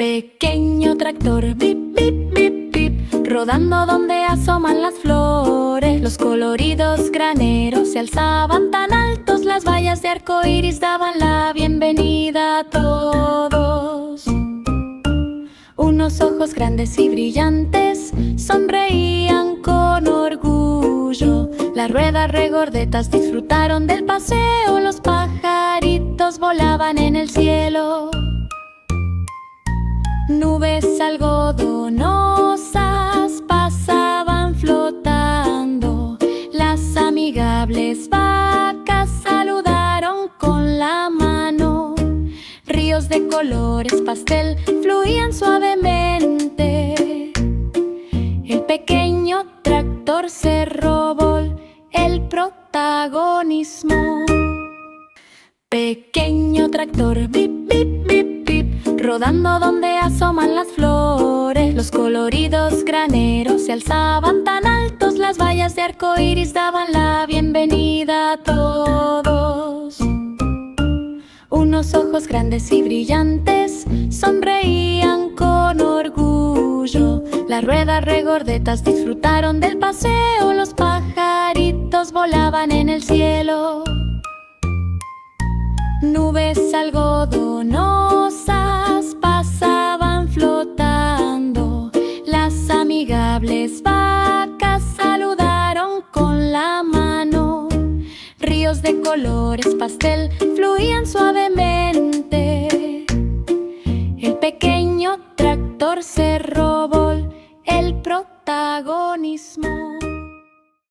Pequeño tractor, bip, bip, bip, bip, rodando donde asoman las flores. Los coloridos graneros se alzaban tan altos, las vallas de arco iris daban la bienvenida a todos. Unos ojos grandes y brillantes sonreían con orgullo. Las ruedas regordetas disfrutaron del paseo, los pajaritos volaban en el cielo. Nubes algodonosas pasaban flotando. Las amigables vacas saludaron con la mano. Ríos de colores pastel fluían suavemente. El pequeño tractor se robó el protagonismo. Pequeño tractor, bip, bip, bip, bip, rodando donde asoman las flores. Los coloridos graneros se alzaban tan altos, las vallas de arco iris daban la bienvenida a todos. Unos ojos grandes y brillantes sonreían con orgullo. Las ruedas regordetas disfrutaron del paseo, los pajaritos volaban en el cielo. Nubes algodonosas pasaban flotando. Las amigables vacas saludaron con la mano. Ríos de colores pastel fluían suavemente. El pequeño tractor se robó el protagonismo.